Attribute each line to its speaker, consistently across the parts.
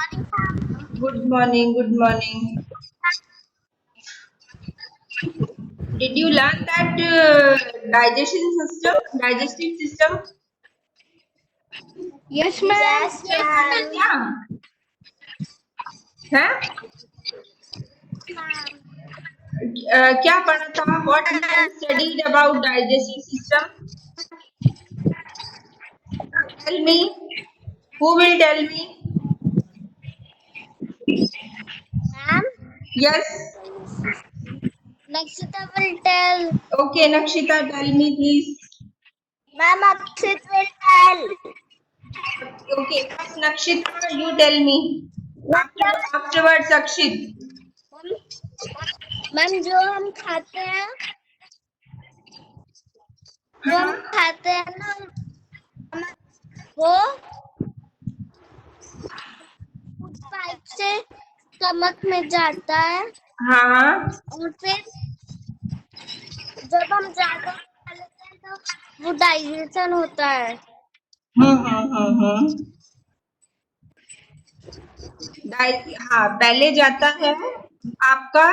Speaker 1: Good morning, good morning. Did you learn that digestive system?
Speaker 2: Yes, ma'am.
Speaker 3: Yes, ma'am.
Speaker 1: क्या है? क्या पढ़ा था? What you have studied about digestive system? Tell me. Who will tell me?
Speaker 3: Ma'am,
Speaker 1: Yes.
Speaker 3: Nakshita will tell.
Speaker 1: Okay, Nakshita, tell me please.
Speaker 3: Ma'am, Akshit will tell.
Speaker 1: Okay, first Nakshita, you tell me. Afterwards, Akshit.
Speaker 3: Ma'am जो हम खाते हैं
Speaker 1: हाँ
Speaker 3: ना वो pipe से stomach में जाता है
Speaker 1: हाँ
Speaker 3: और फिर जब हम ज्यादा खा लेते हैं तो वो डाइजेशन होता है।
Speaker 1: हम्म। हाँ, पहले जाता है आपका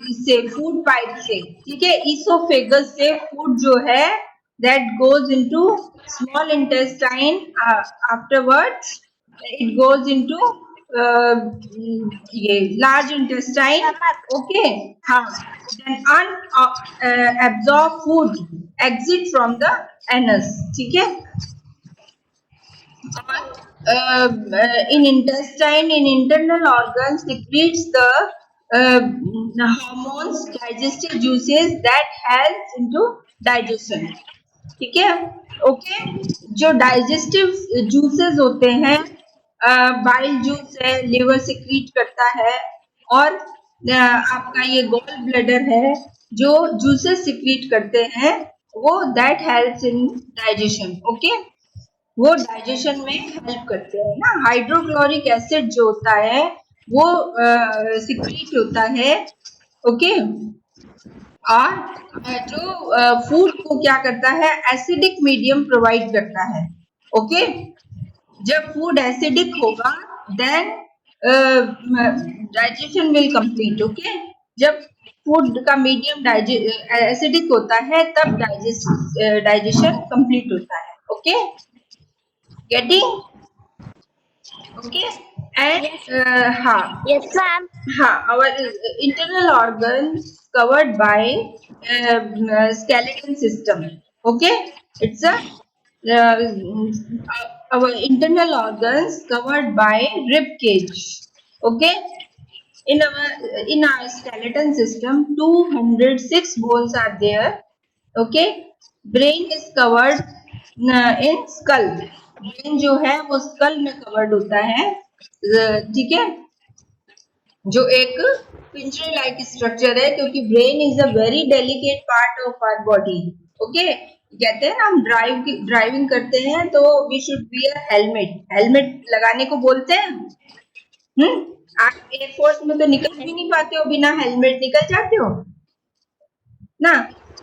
Speaker 1: इससे फूड पाइप से, ठीक है, इसोफेगस से फूड जो है that goes into small intestine, afterwards it goes into ये लार्ज इंटेस्टाइन, ओके। हाँ, then unabsorb food exit from the anus, ठीक है। In intestine, in internal organs secretes the hormones, digestive juices that helps into digestion, ठीक है। Okay, जो digestive juices होते हैं, bile juice है, लिवर सिक्रीट करता है, और आपका ये गॉल ब्लैडर है जो जूसेस सिक्रीट करते हैं, वो that helps in digestion, okay. वो डाइजेशन में हेल्प करते हैं ना। हाइड्रोक्लोरिक एसिड जो होता है वो सिक्रीट होता है, ओके। और जो फूड को क्या करता है, एसिडिक मीडियम प्रोवाइड करता है, ओके। जब फूड एसिडिक होगा then digestion will complete, okay. जब फूड का मीडियम एसिडिक होता है तब डाइजेशन कंप्लीट होता है, okay. Getting? Okay, and
Speaker 3: Yes, ma'am.
Speaker 1: our internal organs covered by skeleton system. Okay, it's a our internal organs covered by rib cage. Okay, in our skeleton system, 206 bones are there. Okay, brain is covered in skull. Brain जो है वो school में covered होता है, ठीक है, जो एक पिंजरे लाइक स्ट्रक्चर है, क्योंकि brain is a very delicate part of our body, okay. कहते हैं ना, हम ड्राइविंग करते हैं तो we should wear helmet, helmet लगाने को बोलते हैं। आप एयरफोर्स में तो निकल भी नहीं पाते हो बिना हेलमेट, निकल जाते हो ना।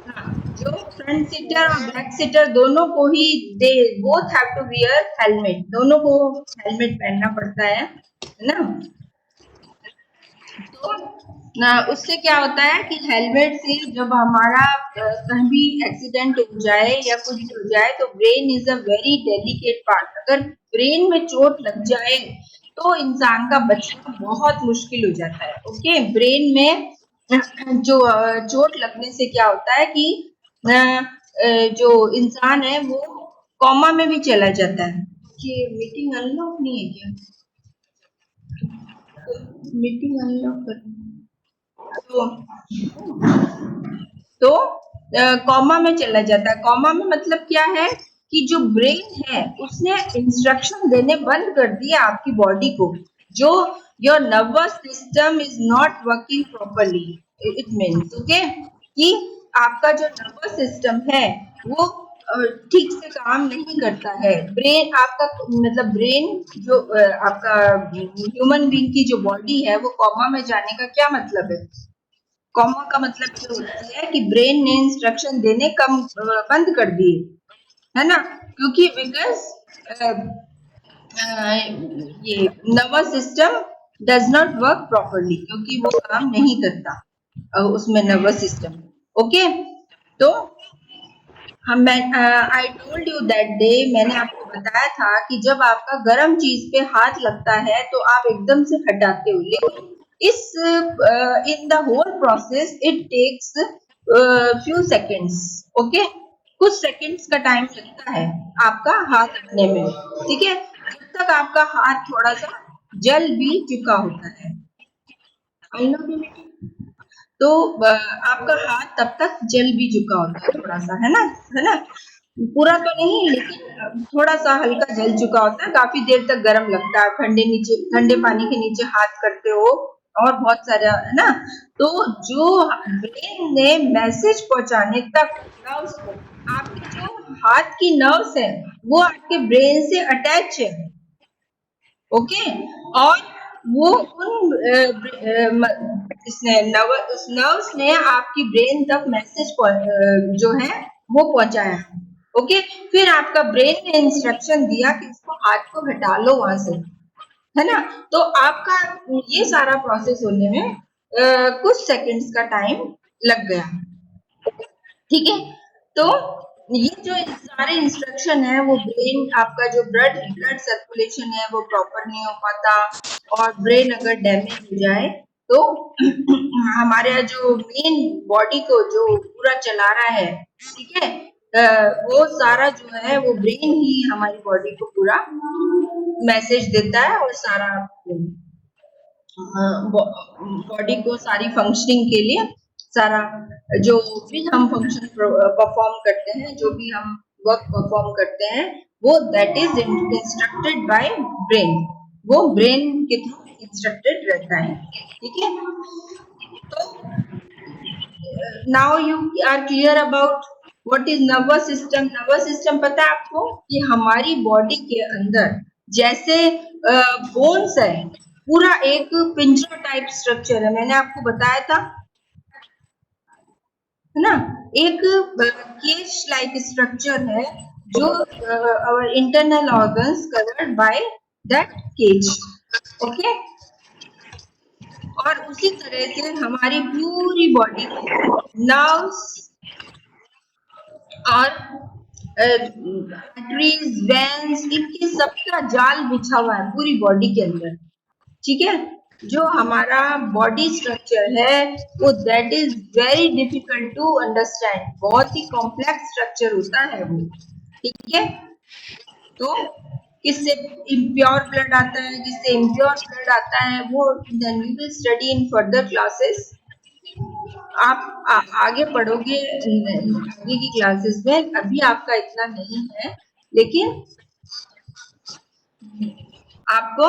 Speaker 1: हाँ, जो फ्रंट सीटर और बैक सीटर दोनों को ही they both have to wear helmet, दोनों को हेलमेट पहनना पड़ता है ना। तो ना उससे क्या होता है कि हेलमेट से जब हमारा कहीं भी एक्सीडेंट हो जाए या कुछ हो जाए तो brain is a very delicate part, अगर ब्रेन में चोट लग जाए तो इंसान का बचना बहुत मुश्किल हो जाता है, ओके। ब्रेन में जो चोट लगने से क्या होता है कि जो इंसान है वो कोमा में भी चला जाता है। ये मीटिंग अनलॉक नहीं है क्या? मीटिंग अनलॉक कर, तो कॉमा में चला जाता है। कॉमा में मतलब क्या है कि जो ब्रेन है उसने इंस्ट्रक्शन देने बंद कर दिया आपकी बॉडी को, जो your nervous system is not working properly, it means, okay, कि आपका जो नर्वस सिस्टम है वो ठीक से काम नहीं करता है। ब्रेन आपका मतलब ब्रेन जो आपका ह्यूमन बीइंग की जो बॉडी है वो कॉमा में जाने का क्या मतलब है? कॉमा का मतलब ये होता है कि ब्रेन ने इंस्ट्रक्शन देने बंद कर दिए, है ना, क्योंकि बिकॉज ये nervous system does not work properly, क्योंकि वो काम नहीं करता उसमें नर्वस सिस्टम। ओके, तो हम मैं I told you that day, मैंने आपको बताया था कि जब आपका गर्म चीज पे हाथ लगता है तो आप एकदम से हटाते हो, लेकिन इस in the whole process it takes few seconds. Okay, कुछ सेकेंड्स का टाइम लगता है आपका हाथ हटने में, ठीक है, जब तक आपका हाथ थोड़ा सा जल भी चुका होता है। आई नो बेटी, तो आपका हाथ तब तक जल भी चुका होता है थोड़ा सा, है ना, है ना, पूरा तो नहीं लेकिन थोड़ा सा हल्का जल चुका होता है, काफी देर तक गर्म लगता है, ठंडे पानी के नीचे हाथ करते हो और बहुत सारा, है ना। तो जो ब्रेन ने मैसेज पहुंचाने तक नर्व्स को, आपके जो हाथ की नर्व्स है वो आपके ब्रेन से अटैच है। ओके, और वो उन इसने उस नर्व्स ने आपकी ब्रेन तक मैसेज जो है वो पहुंचाया। ओके, फिर आपका ब्रेन ने इंस्ट्रक्शन दिया कि इसको हाथ को हटा लो वहां से, है ना। तो आपका ये सारा प्रोसेस होने में कुछ सेकंड्स का टाइम लग गया, ठीक है। तो ये जो सारे इंस्ट्रक्शन है वो ब्रेन, आपका जो ब्लड ब्लड सर्कुलेशन है वो प्रॉपर नहीं हो पाता, और ब्रेन अगर डैमेज हो जाए तो हमारे जो मेन बॉडी को जो पूरा चला रहा है, ठीक है, वो सारा जो है वो ब्रेन ही हमारी बॉडी को पूरा मैसेज देता है, और सारा बॉडी को सारी फंक्शनिंग के लिए, सारा जो भी हम फंक्शन परफॉर्म करते हैं, जो भी हम वर्क परफॉर्म करते हैं, वो that is instructed by brain, वो ब्रेन के थ्रू इंस्ट्रक्टेड रहता है, ठीक है। तो now you are clear about what is nervous system. Nervous system पता है आपको कि हमारी बॉडी के अंदर जैसे बोन्स है, पूरा एक पिंजरा टाइप स्ट्रक्चर है, मैंने आपको बताया था, है ना, एक केज लाइक स्ट्रक्चर है, जो our internal organs covered by that cage। Okay, और उसी तरह से हमारी पूरी बॉडी में नर्व्स और आर्टरीज, वेन्स, इनके सबका जाल बिछा हुआ है पूरी बॉडी के अंदर, ठीक है। जो हमारा बॉडी स्ट्रक्चर है वो that is very difficult to understand, बहुत ही कॉम्प्लेक्स स्ट्रक्चर होता है वो, ठीक है। तो किससे इम्प्योर ब्लड आता है, किससे इम्प्योर ब्लड आता है, वो then we will study in further classes. आप आगे पढ़ोगे आगे की क्लासेस में, अभी आपका इतना नहीं है, लेकिन आपको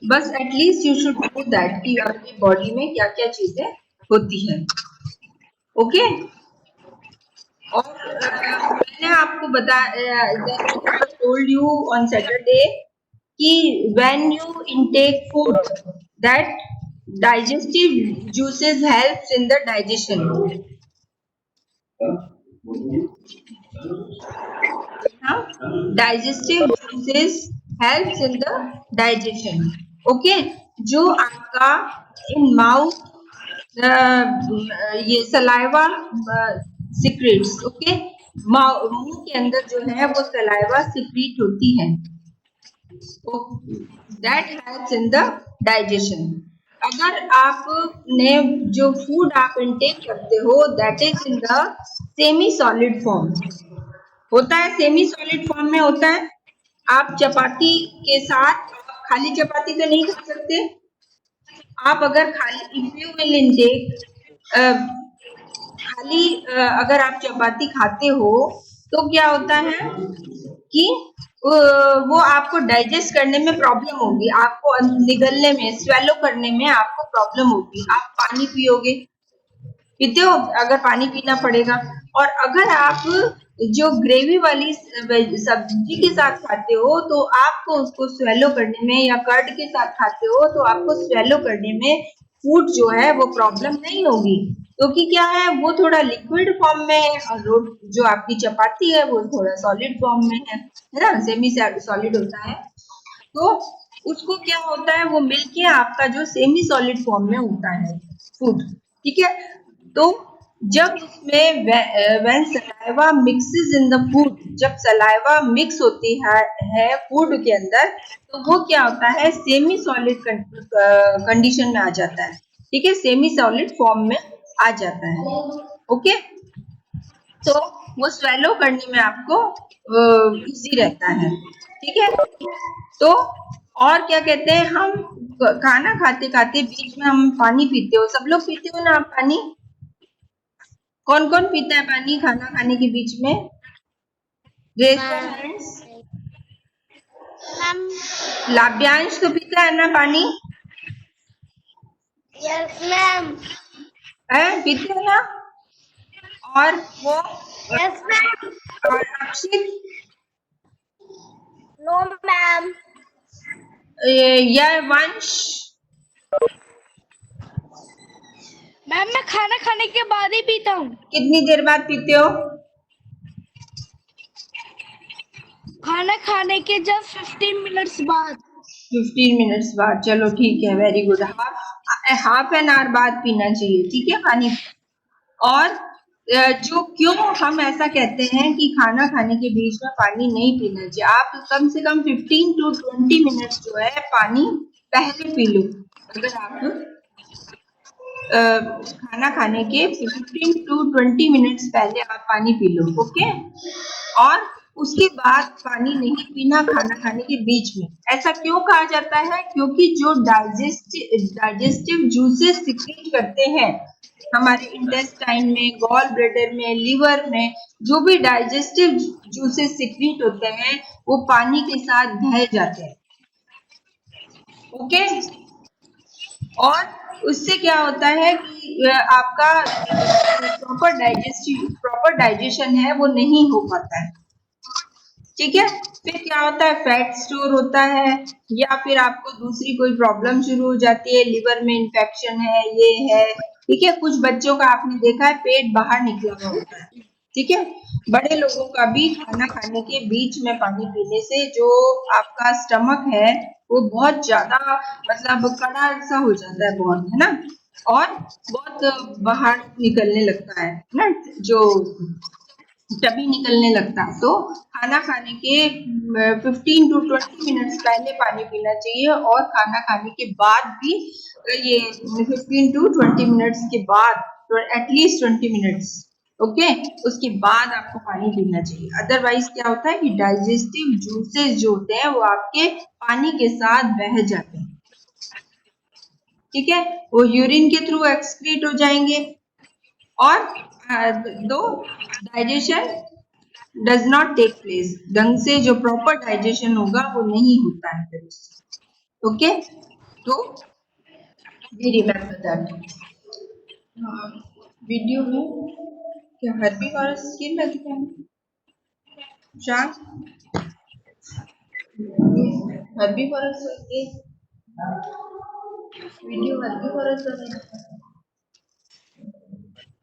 Speaker 1: बस at least you should know that कि आपकी बॉडी में क्या क्या चीजें होती हैं। ओके, और मैंने आपको बताया, टोल्ड यू ऑन सैटरडे कि when you intake food that digestive juices helps in the digestion। Digestive juices helps in the digestion। Okay, जो आपका इन माउथ ये सलाइवा सिक्रेट्स, ओके, मुंह के अंदर जो है वो सलाइवा सिक्रीट होती है, that helps in the digestion. अगर आपने जो फूड आप इंटेक करते हो that is in the semi solid form, होता है सेमी सॉलिड फॉर्म में होता है। आप चपाती के साथ खाली चपाती तो नहीं खा सकते, आप अगर खाली इफ यू विल इनटेक खाली अगर आप चपाती खाते हो तो क्या होता है कि वो आपको डाइजेस्ट करने में प्रॉब्लम होगी, आपको निगलने में, स्वेलो करने में आपको प्रॉब्लम होगी। आप पानी पियोगे, पीते हो, अगर पानी पीना पड़ेगा। और अगर आप जो ग्रेवी वाली सब्जी के साथ खाते हो तो आपको उसको स्वेलो करने में, या कर्ड के साथ खाते हो तो आपको स्वेलो करने में फूड जो है वो प्रॉब्लम नहीं होगी, क्योंकि क्या है वो थोड़ा लिक्विड फॉर्म में है, और जो आपकी चपाती है वो थोड़ा सॉलिड फॉर्म में है ना, सेमी सॉलिड होता है। तो उसको क्या होता है, वो मिलके आपका जो सेमी सॉलिड फॉर्म में होता है फूड, ठीक है। तो जब उसमें when saliva mixes in the food, जब सलाइवा मिक्स होती है फूड के अंदर, तो वो क्या होता है, सेमी सॉलिड कंडीशन में आ जाता है, ठीक है, सेमी सॉलिड फॉर्म में आ जाता है। ओके, तो वो स्वेलो करने में आपको इजी रहता है, ठीक है। तो और क्या कहते हैं, हम खाना खाते खाते बीच में हम पानी पीते हो, सब लोग पीते हो ना आप पानी? कौन कौन पीता है पानी खाना खाने के बीच में? Raise your
Speaker 3: ma'am
Speaker 1: hands.
Speaker 3: Ma'am
Speaker 1: Labhyansh तो पीता है ना पानी?
Speaker 3: यस मैम
Speaker 1: है, पीते हो ना? और वो
Speaker 3: यस मैम
Speaker 1: और अक्षित,
Speaker 3: नो मैम
Speaker 1: यह वंश,
Speaker 3: मैम मैं खाना खाने के बाद ही पीता हूँ।
Speaker 1: कितनी देर बाद पीते हो?
Speaker 3: खाना खाने के जस्ट 15 मिनट्स बाद।
Speaker 1: 15 मिनट्स बाद, चलो ठीक है, very good. Half an hour बाद पीना चाहिए, ठीक है पानी। और जो क्यों हम ऐसा कहते हैं कि खाना खाने के बीच में पानी नहीं पीना चाहिए, आप कम से कम 15 to 20 मिनट्स जो है पानी पहले पी लो। अगर आप खाना खाने के 15 to 20 मिनट्स पहले आप पानी पी लो, ओके। और उसके बाद पानी नहीं पीना खाना खाने के बीच में। ऐसा क्यों कहा जाता है? क्योंकि जो डाइजेस्टिव जूसेस सिक्रीट करते हैं हमारे इंटेस्टाइन में, गॉल ब्लैडर में, लिवर में, जो भी डाइजेस्टिव जूसेस सिक्रीट होते हैं वो पानी के साथ बह जाते हैं, ओके। और उससे क्या होता है कि आपका प्रॉपर डाइजेशन है वो नहीं हो पाता है, ठीक है। फिर क्या होता है, फैट स्टोर होता है, या फिर आपको दूसरी कोई प्रॉब्लम शुरू हो जाती है, लिवर में इंफेक्शन है, ये है, ठीक है। कुछ बच्चों का आपने देखा है पेट बाहर निकला हुआ होता है, ठीक है। बड़े लोगों का भी खाना खाने के बीच में पानी पीने से जो आपका स्टमक है वो बहुत ज्यादा, मतलब कड़ा सा हो जाता है बहुत, है ना। और बहुत बाहर निकलने लगता है ना, जो टबी निकलने लगता है। तो खाना खाने के 15 to 20 मिनट्स पहले पानी पीना चाहिए, और खाना खाने के बाद भी ये 15 to 20 मिनट्स के बाद, तो एटलीस्ट 20 मिनट्स, ओके, उसके बाद आपको पानी पीना चाहिए। अदरवाइज क्या होता है कि डाइजेस्टिव जूसेस जो होते हैं वो आपके पानी के साथ बह जाते हैं, ठीक है। वो यूरिन के थ्रू एक्सक्रीट हो जाएंगे, और दो digestion does not take place, ढंग से जो प्रॉपर डाइजेशन होगा वो नहीं होता है फिर उससे, ओके। तो वी रिमेम्बर दैट। वीडियो में क्या हर्बी वायरस स्किन में दिखा है? शान हर्बी वायरस ये वीडियो हर्बी वायरस का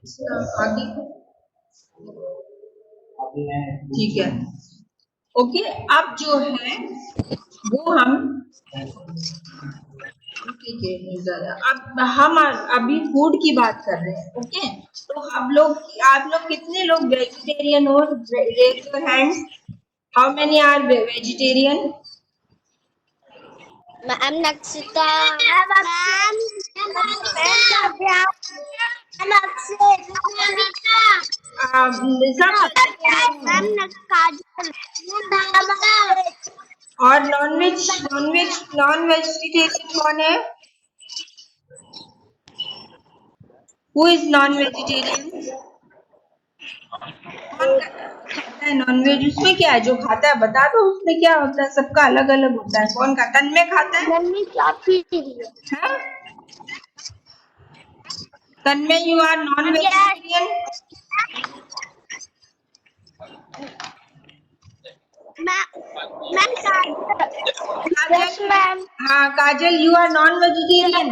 Speaker 1: इसका आगे ठीक है, ओके। अब जो है वो हम ठीक है, नहीं ज्यादा। अब हम अभी फूड की बात कर रहे हैं, ओके। तो आप लोग कितने लोग वेजिटेरियन हो? Raise your hands. How many are vegetarian?
Speaker 3: Ma'am Nakshita ma'am ma'am Akshay
Speaker 1: सब वेजिटेरियन
Speaker 3: मैम
Speaker 1: है।
Speaker 3: काजल
Speaker 1: और नॉन वेजिटेरियन कौन है? Who is non vegetarian? कौन खाता है नॉनवेज? उसमें क्या है, जो खाता है बता दो, उसमें क्या होता है, सबका अलग अलग होता है। कौन खाता? तन्मय खाता है?
Speaker 3: मम्मी क्या पी रही है
Speaker 1: हाँ? Tanmay, you are non
Speaker 3: yes
Speaker 1: vegetarian?
Speaker 3: Ma'am Kajal yes
Speaker 1: Kajal,
Speaker 3: ma'am
Speaker 1: हाँ Kajal, you are non vegetarian?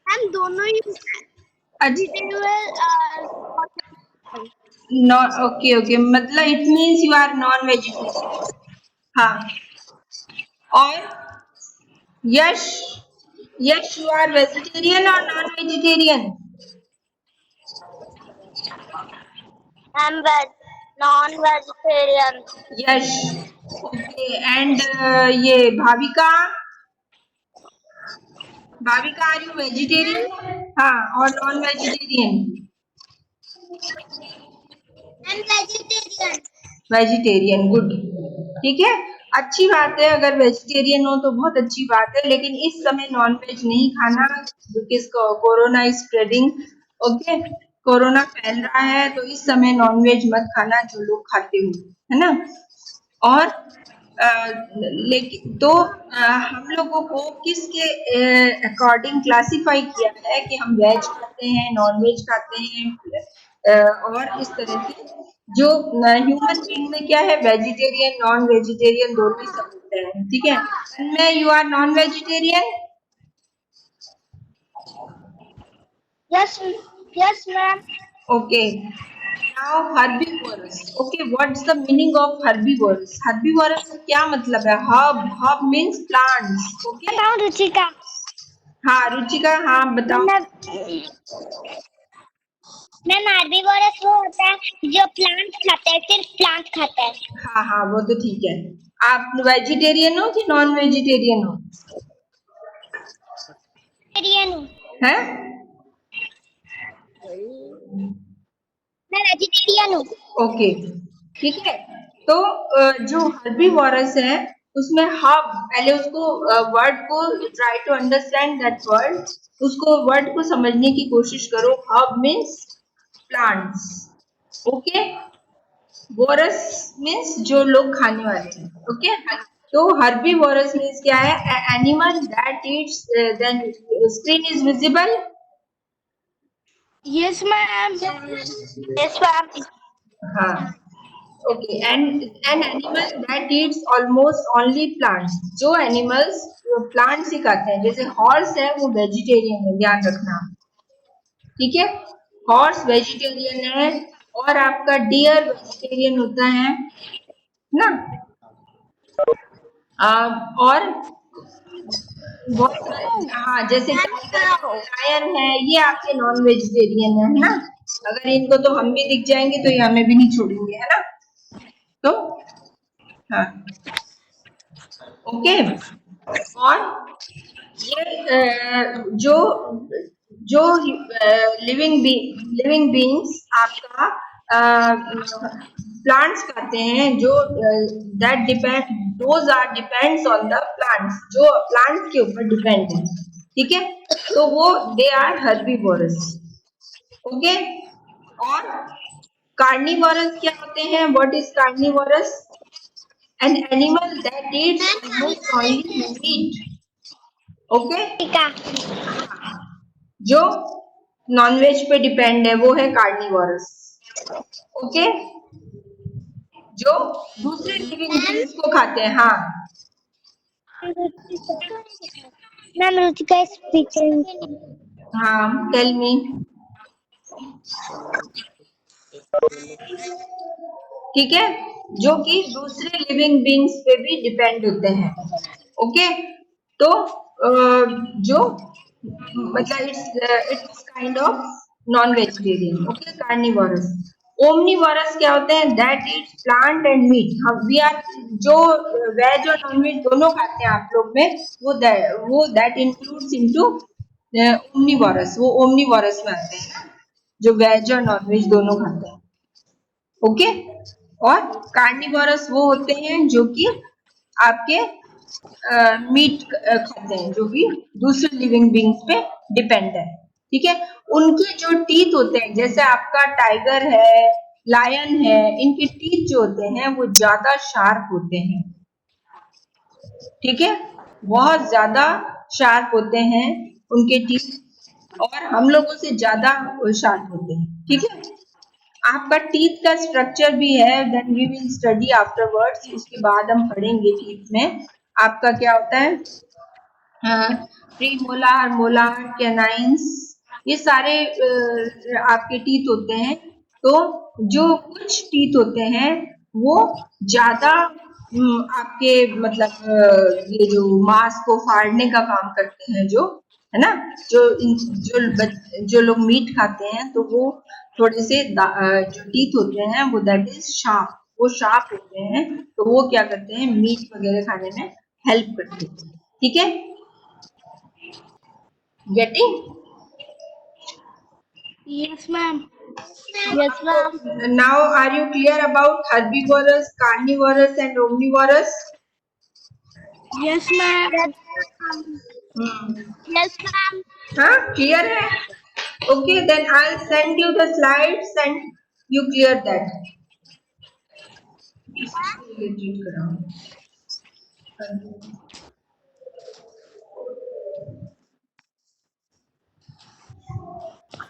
Speaker 3: Ma'am दोनों ही
Speaker 1: अच्छा,
Speaker 3: वेजिटेबल
Speaker 1: ओके ओके, मतलब it means you are non vegetarian. हाँ। और Yash, Yash you are vegetarian or non vegetarian?
Speaker 3: I'm non-vegetarian.
Speaker 1: Yash, okay. And ये Bhavika, Bhavika are you vegetarian? हाँ, or non vegetarian?
Speaker 3: I'm vegetarian.
Speaker 1: Vegetarian, good. ठीक है, अच्छी बात है, अगर वेजिटेरियन हो तो बहुत अच्छी बात है, लेकिन इस समय नॉन वेज नहीं खाना, because corona is spreading. Okay, corona फैल रहा है, तो इस समय नॉन वेज मत खाना जो लोग खाते हो, है ना। और लेकिन तो हम लोगों को किसके अकॉर्डिंग क्लासिफाई किया है कि हम वेज खाते हैं, नॉन वेज खाते हैं, और इस तरह से जो ह्यूमन बीइंग में क्या है, वेजिटेरियन नॉन वेजिटेरियन दोनों ही सब होते हैं। ठीक है, Tanmay you are non vegetarian?
Speaker 3: Yes, yes, ma'am.
Speaker 1: Okay, now herbivorous. Okay, what's the meaning of herbivorous? Herbivorous का क्या मतलब है? Herb, herb means plants. Okay,
Speaker 3: बताओ रुचिका।
Speaker 1: हाँ रुचिका, हाँ बताओ।
Speaker 3: मैम मैम herbivores वो होता है जो प्लांट खाता है, सिर्फ प्लांट खाता है।
Speaker 1: हाँ हाँ, वो तो ठीक है। आप वेजिटेरियन हो कि नॉन वेजिटेरियन हो?
Speaker 3: वेजिटेरियन हूँ।
Speaker 1: हैं?
Speaker 3: मैं वेजिटेरियन हूँ।
Speaker 1: ओके, ठीक है। तो जो हर्बीवोरस है उसमें हर्ब, पहले उसको वर्ड को try to understand that word, उसको वर्ड को समझने की कोशिश करो। Herb means plants. Okay, vorous means जो लोग खाने वाले हैं। ओके, तो हर्बीवोरस मीन्स क्या है? Animal that eats, then screen is visible.
Speaker 3: Yes, ma'am. Yes, ma'am.
Speaker 1: हाँ, okay. And an animal that eats almost only plants, जो एनिमल्स प्लांट्स ही खाते हैं, जैसे हॉर्स है वो वेजिटेरियन है, ध्यान रखना। ठीक है, हॉर्स वेजिटेरियन है, और आपका डियर वेजिटेरियन होता है ना। और बहुत सारे, हाँ, जैसे टाइगर है, लायन है, ये आपके नॉन वेजिटेरियन है ना। अगर इनको तो हम भी दिख जाएंगे तो ये हमें भी नहीं छोड़ेंगे, है ना। तो हाँ, ओके। और ये जो जो लिविंग बीइंग्स आपका प्लांट्स खाते हैं, जो that depend, those are depends on the plants, जो प्लांट्स के ऊपर डिपेंड है। ठीक है, तो वो दे आर हर्बीवोरस। ओके, और कार्निवोरस क्या होते हैं? What is carnivorous? An animal that eats almost only meat. Okay,
Speaker 3: टीका।
Speaker 1: जो नॉनवेज पे डिपेंड है वो है कार्निवोरस। ओके, जो दूसरे लिविंग बींग्स को खाते हैं। हाँ,
Speaker 3: मैम रुचिका स्पीकिंग।
Speaker 1: हाँ, टेल मी। ठीक है, जो कि दूसरे लिविंग बींग्स पे भी डिपेंड होते हैं। ओके, तो जो मतलब it's kind of non vegetarian. Okay, carnivorous. Omnivorous क्या होते हैं? That eats plant and meat. हम वी आर, जो वेज और नॉन वेज दोनों खाते हैं आप लोग में, वो दैट इंक्लूड्स इनटू ओमनीवोरस, वो ओमनीवोरस में आते हैं ना, जो वेज और नॉन वेज दोनों खाते हैं। ओके, और कार्निवोरस वो होते हैं जो कि आपके मीट खाते हैं, जो कि दूसरे लिविंग बींग्स पे डिपेंड है। ठीक है, उनके जो टीथ होते हैं, जैसे आपका टाइगर है, लायन है, इनके टीथ जो होते हैं वो ज्यादा शार्प होते हैं। ठीक है, बहुत ज्यादा शार्प होते हैं उनके टीथ, और हम लोगों से ज्यादा शार्प होते हैं। ठीक है, आपका टीथ का स्ट्रक्चर भी है, then we will study afterwards, उसके बाद हम पढ़ेंगे टीथ में आपका क्या होता है। प्रीमोलार, मोलार, कैनाइंस, ये सारे आपके टीथ होते हैं। तो जो कुछ टीथ होते हैं वो ज्यादा आपके मतलब ये जो मांस को फाड़ने का काम करते हैं, जो है ना, जो लोग मीट खाते हैं तो वो थोड़े से जो टीथ होते हैं वो दैट इज शार्प, वो शार्प होते हैं, तो वो क्या करते हैं, मीट वगैरह खाने में हेल्प करते हैं। ठीक है, getting?
Speaker 3: Yes, ma'am. Yes, ma'am.
Speaker 1: Now are you clear about herbivorous, carnivorous and omnivorous?
Speaker 3: Yes, ma'am.
Speaker 1: Hmm.
Speaker 3: Yes, ma'am.
Speaker 1: हाँ, clear है? Okay, then I'll send you the slides and you clear that. इससे related कराओ।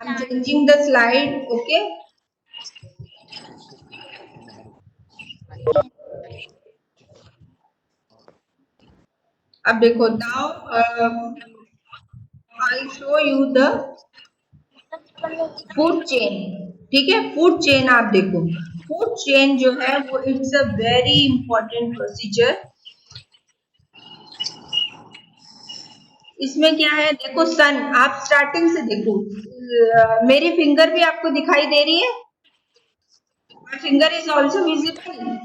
Speaker 1: I'm changing the slide, okay? अब देखो, now I'll show you the food chain. ठीक है, food chain आप देखो, फूड चेन जो है वो it's a very important procedure. इसमें क्या है, देखो सन, आप स्टार्टिंग से देखो, मेरी फिंगर भी आपको दिखाई दे रही है? My finger is also visible?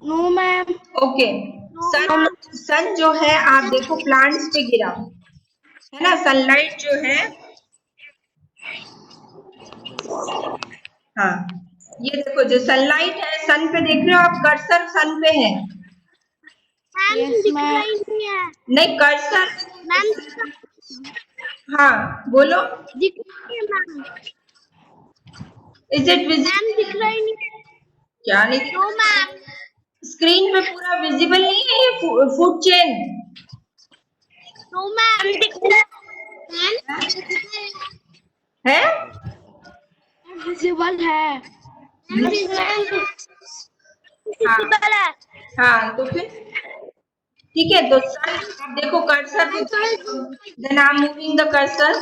Speaker 3: No, ma'am.
Speaker 1: Okay, sun, sun जो है आप देखो प्लांट्स पे गिरा है ना, सनलाइट जो है, हाँ, ये देखो जो सनलाइट है सन पे, देख रहे हो आप, कर्सर सन पे है?
Speaker 3: Yes, ma'am.
Speaker 1: नहीं, कर्सर,
Speaker 3: Ma'am,
Speaker 1: हाँ बोलो,
Speaker 3: दिख रही है मैम।
Speaker 1: इज इट
Speaker 3: मैम दिख
Speaker 1: विजिबल?
Speaker 3: रही नहीं।
Speaker 1: क्या नहीं दिख
Speaker 3: नो
Speaker 1: रहा?
Speaker 3: मैम।
Speaker 1: स्क्रीन पे पूरा विजिबल नहीं है ये फूड चेन?
Speaker 3: नो मैम दिख रहा
Speaker 1: है?
Speaker 3: है। विजिबल है। विजिबल
Speaker 1: हाँ,
Speaker 3: है।
Speaker 1: हाँ, तो फिर ठीक है, तो सन आप देखो, कर्सर पे, then I am moving the cursor,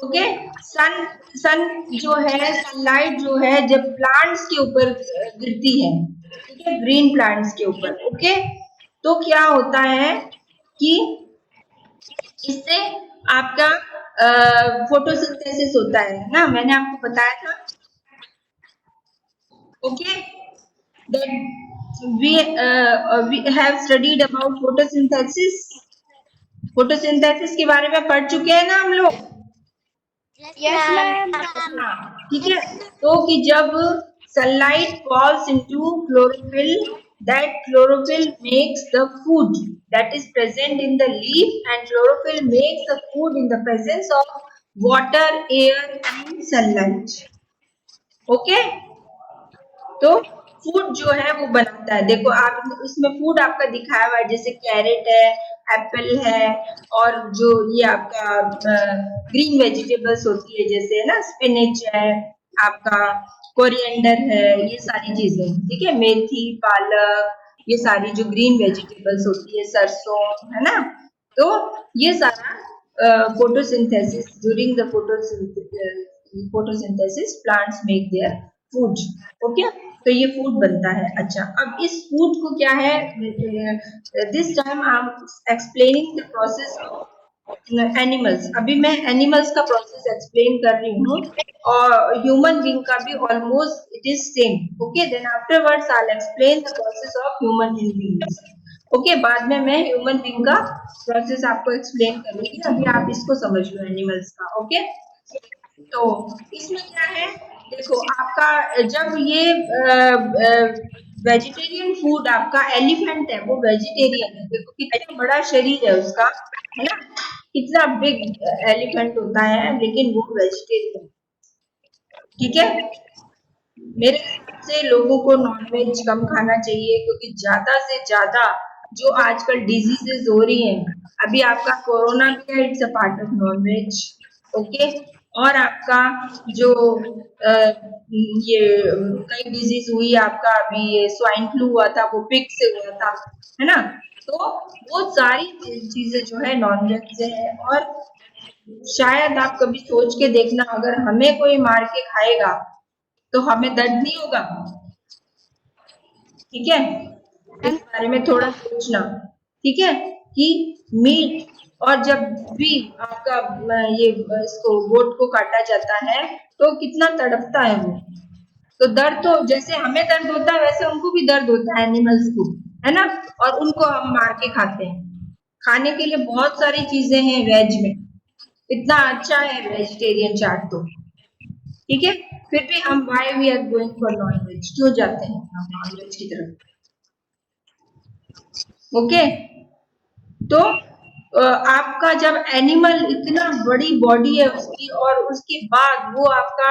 Speaker 1: okay. Sun, sun जो है, सनलाइट जो है जब प्लांट्स के ऊपर गिरती है, ठीक है, ग्रीन प्लांट्स के ऊपर, ओके, तो क्या होता है कि इससे आपका फोटोसिंथेसिस होता है ना, मैंने आपको बताया था, okay, that we have studied about photosynthesis, photosynthesis के बारे में पढ़ चुके हैं ना हम लोग?
Speaker 3: Yes ma'am.
Speaker 1: ठीक है, तो कि जब sunlight falls into chlorophyll, that chlorophyll makes the food that is present in the leaf, and chlorophyll makes the food in the presence of water, air and sunlight, okay. तो food जो है वो बनाता है, देखो आप इसमें फूड आपका दिखाया हुआ है, जैसे कैरेट है, एप्पल है, और जो ये आपका ग्रीन वेजिटेबल्स होती है, जैसे है ना स्पिनच है, आपका कोरिएंडर है, ये सारी चीजें, ठीक है, मेथी, पालक, ये सारी जो ग्रीन वेजिटेबल्स होती है, सरसों, है ना, तो ये सारा photosynthesis, during the photosynthesis plants make their food, okay, तो ये फूड बनता है। अच्छा, अब इस फूड को क्या है, this time I am explaining the process of animals, अभी मैं एनिमल्स का प्रोसेस एक्सप्लेन कर रही हूँ, और ह्यूमन बींग का भी almost it is same, okay, then afterwards I will explain the process of human beings, okay, बाद में मैं ह्यूमन बींग का प्रोसेस आपको एक्सप्लेन करूंगी, अभी आप इसको समझ लो एनिमल्स का, ओके। तो इसमें क्या है, देखो आपका जब ये वेजिटेरियन फूड, आपका एलिफेंट है वो वेजिटेरियन है, देखो कितना बड़ा शरीर है उसका, है ना, कितना बिग एलिफेंट होता है, लेकिन वो वेजिटेरियन, ठीक है। मेरे हिसाब से लोगों को नॉनवेज कम खाना चाहिए, क्योंकि ज्यादा से ज्यादा जो आजकल डिजीजेस हो रही हैं, अभी आपका कोरोना भी है, it's a part of non veg, okay, और आपका जो ये कई डिजीज हुई आपका, अभी ये स्वाइन फ्लू हुआ था, वो पिग से हुआ था, है ना, तो वो सारी चीजें जो है नॉनवेज से है, और शायद आप कभी सोच के देखना, अगर हमें कोई मार के खाएगा तो हमें दर्द नहीं होगा। ठीक है, इस बारे में थोड़ा सोचना। ठीक है, कि मीट, और जब भी आपका ये इसको गोट को काटा जाता है तो कितना तड़पता है वो। तो दर्द तो जैसे हमें दर्द होता है वैसे उनको भी दर्द होता है, एनिमल्स को, है ना। और उनको हम मार के खाते हैं। खाने के लिए बहुत सारी चीजें हैं वेज में, इतना अच्छा है वेजिटेरियन चार्ट तो। ठीक है, फिर भी हम why we are going for non veg, क्यों जाते हैं हम नॉन वेज की तरफ। ओके, तो आपका जब एनिमल इतना बड़ी बॉडी है उसकी, और उसके बाद वो आपका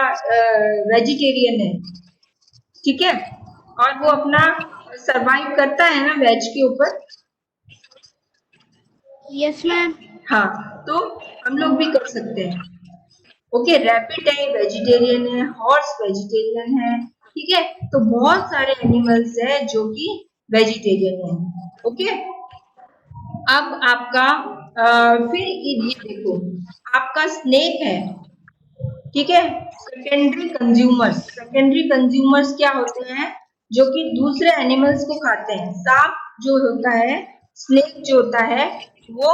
Speaker 1: वेजिटेरियन है, ठीक है, और वो अपना सरवाइव करता है ना वेज के ऊपर।
Speaker 3: Yes ma'am.
Speaker 1: हाँ, तो हम लोग भी कर सकते हैं। ओके, रैबिट है वेजिटेरियन है, हॉर्स वेजिटेरियन है। ठीक है, तो बहुत सारे एनिमल्स है जो कि वेजिटेरियन है। ओके, अब आपका फिर ये देखो, आपका स्नेक है। ठीक है, सेकेंडरी कंज्यूमर्स, सेकेंडरी कंज्यूमर्स क्या होते हैं, जो कि दूसरे एनिमल्स को खाते हैं। सांप जो होता है, स्नेक जो होता है, वो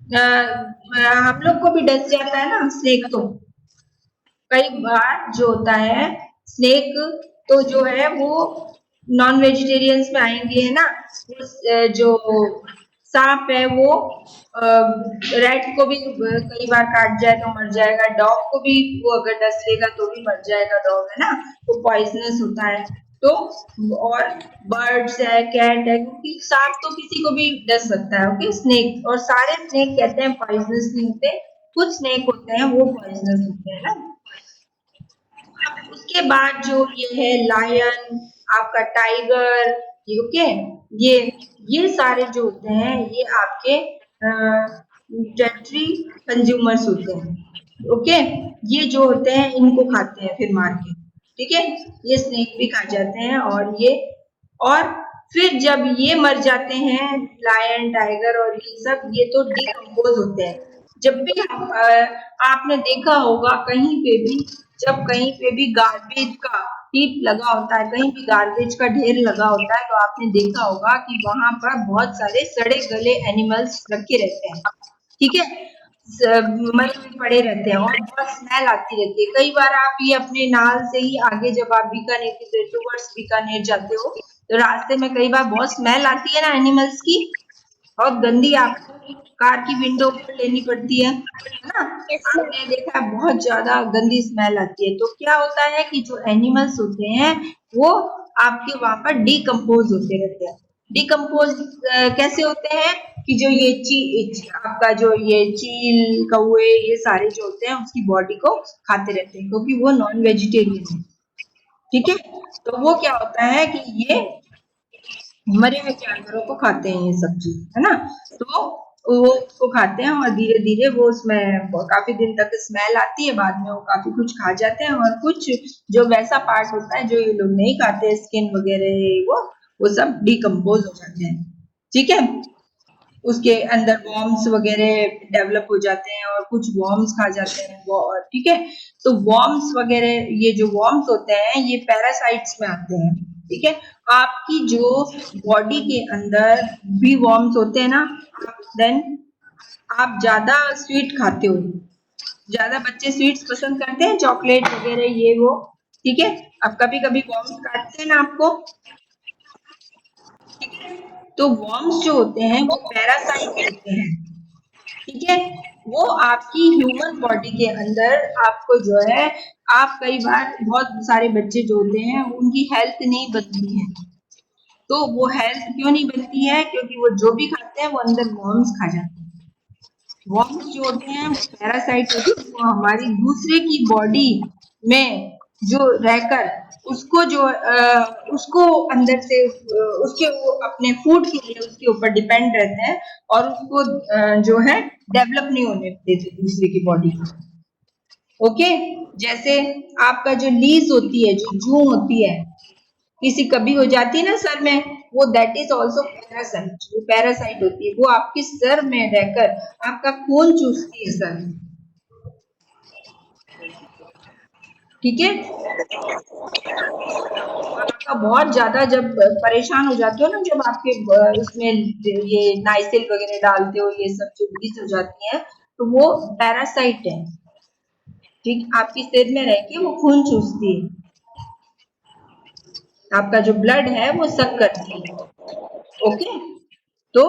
Speaker 1: हम लोग को भी डस जाता है ना स्नेक तो। कई बार जो होता है स्नेक, तो जो है वो नॉन वेजिटेरियंस में आएंगे, है ना। वो जो सांप है वो रैट को भी कई बार काट जाए तो मर जाएगा, डॉग को भी वो अगर डस लेगा तो भी मर जाएगा डॉग, है ना। तो पॉइजनस होता है। तो और बर्ड्स है, कैट है, क्योंकि सांप तो किसी को भी डस सकता है। ओके, स्नेक, और सारे स्नेक कहते हैं पॉइजनस नहीं होते, कुछ स्नेक होते हैं वो पॉइजनस होते हैं ना। अब उसके बाद जो ये है लायन, आपका टाइगर, ओके, ये सारे जो होते हैं ये आपके टेरिटरी कंज्यूमर्स होते हैं। ओके, ये जो होते हैं इनको खाते हैं फिर मार के। ठीक है, ये स्नेक भी खा जाते हैं, और फिर जब ये मर जाते हैं, लायन टाइगर और ये सब, ये तो डिकम्पोज होते हैं। जब भी आपने देखा होगा कहीं पे भी, जब कहीं पे भी गार्बेज का हीप लगा होता है, कहीं भी गार्बेज का ढेर लगा होता है, तो आपने देखा होगा कि वहां पर बहुत सारे सड़े गले एनिमल्स रखे रहते हैं। ठीक है, मरे हुए पड़े रहते हैं और बहुत स्मेल आती रहती है। कई बार आप ये अपने नाल से ही आगे, जब आप बीकानेर की टूवर्ड्स बीकानेर जाते हो, तो रास्ते में कई बार बहुत स्मेल आती है ना एनिमल्स की, बहुत गंदी, आपको कार की विंडो ओपन लेनी पड़ती है ना।
Speaker 3: Yes ma'am.
Speaker 1: आपने देखा है बहुत ज्यादा गंदी स्मेल आती है। तो क्या होता है कि जो एनिमल्स होते हैं वो आपके वहां पर डिकम्पोज होते रहते हैं। डिकम्पोज कैसे होते हैं कि जो ये आपका जो ये चील कौए ये सारे जो होते हैं उसकी बॉडी को खाते रहते हैं, क्योंकि वो नॉन वेजिटेरियन है। ठीक है, तो वो क्या होता है कि ये मरे हुए जानवरों को खाते हैं ये सब चीज, है ना। तो वो उसको खाते हैं और धीरे धीरे वो उसमें काफी दिन तक स्मेल आती है, बाद में वो काफी कुछ खा जाते हैं, और कुछ जो वैसा पार्ट होता है जो ये लोग नहीं खाते, स्किन वगैरह वो सब डिकम्पोज हो जाते हैं। ठीक है, उसके अंदर वॉर्म्स वगैरह डेवलप हो जाते हैं और कुछ वॉर्म्स खा जाते हैं वो। ठीक है, तो वॉर्म्स वगैरह, ये जो वॉर्म्स होते हैं ये पैरासाइट्स में आते हैं। ठीक है, आपकी जो बॉडी के अंदर भी वॉर्म्स होते हैं ना, देन आप ज्यादा स्वीट खाते हो, ज्यादा बच्चे स्वीट्स पसंद करते हैं, चॉकलेट वगैरह ये वो। ठीक है, अब कभी कभी वॉर्म्स काटते हैं ना आपको। ठीक है, तो वॉर्म्स जो होते हैं वो पैरासाइट होते हैं। ठीक है, वो आपकी ह्यूमन बॉडी के अंदर आपको जो है, आप कई बार बहुत सारे बच्चे जो होते हैं उनकी हेल्थ नहीं बनती है। तो वो हेल्थ क्यों नहीं बनती है, क्योंकि वो जो भी खाते हैं वो अंदर वॉर्म्स खा जाते हैं। वॉर्म्स जो होते हैं वो पैरासाइट होते हैं, वो हमारी दूसरे की बॉडी में जो रहकर उसको जो उसको अंदर से उसके वो अपने फूड के लिए उसके ऊपर डिपेंड रहते हैं, और उसको जो है डेवलप नहीं होने देते दूसरे की बॉडी को। ओके, जैसे आपका जो लीज होती है, जो जू होती है, किसी कभी हो जाती है ना सर में, वो दैट इज ऑल्सो पैरासाइट, वो पैरासाइट होती है, वो आपके सर में रहकर आपका खून चूसती है सर में। ठीक है। आपका बहुत ज्यादा जब परेशान हो जाते हो ना, जब आपके उसमें ये नाइसिल वगैरह डालते हो, ये सब चीज हो जाती है, तो वो पैरासाइट है, ठीक, आपके सिर में रह के वो खून चूसती है, आपका जो ब्लड है वो सक करती है। ओके, तो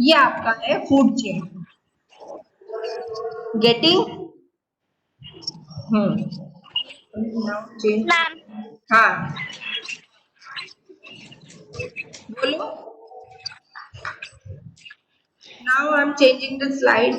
Speaker 1: ये आपका है food chain. Getting? Change.
Speaker 3: Ma'am
Speaker 1: हाँ, बोलो। Now I am changing the slide.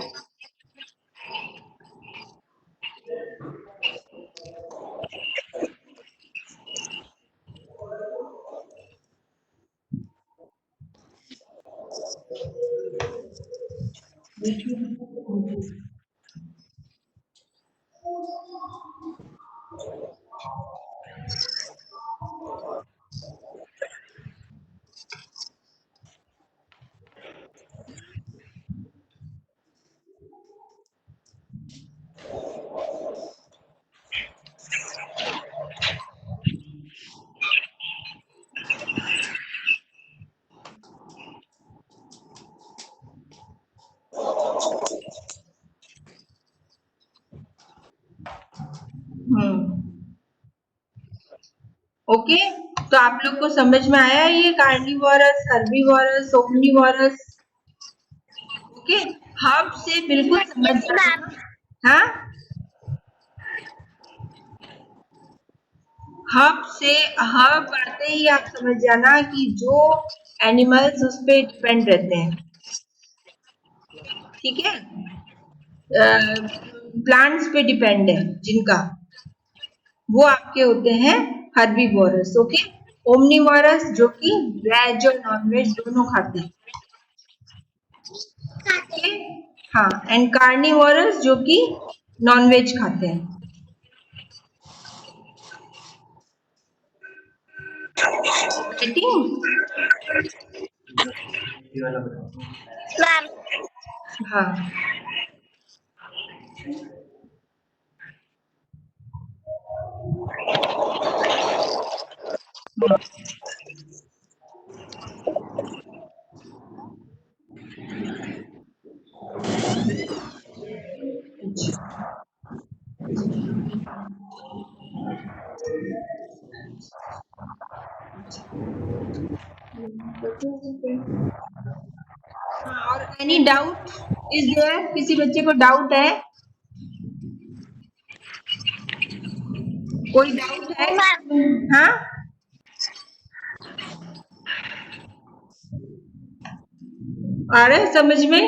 Speaker 1: Okay, तो आप लोग को समझ में आया ये कार्निवोरस, हर्बीवोरस, ओमनीवोरस? ओके, हब से बिल्कुल समझ
Speaker 3: यस मैम
Speaker 1: जाना। हाँ, हब से, हब आते ही आप समझ जाना कि जो एनिमल्स उस पे डिपेंड रहते हैं, ठीक है, प्लांट्स पे डिपेंड है जिनका, वो आपके होते हैं हर्बीवोरस। ओके, ओमनीवोरस जो कि वेज और नॉन वेज दोनों खाते हैं। ओके, हाँ, एंड कार्निवोरस जो कि नॉन वेज खाते हैं। गेटिंग?
Speaker 3: मैम
Speaker 1: हाँ, हाँ, और एनी डाउट इज देयर? किसी बच्चे को डाउट है? कोई डाउट है?
Speaker 3: नो मैम
Speaker 1: हाँ, आ रहा है समझ में?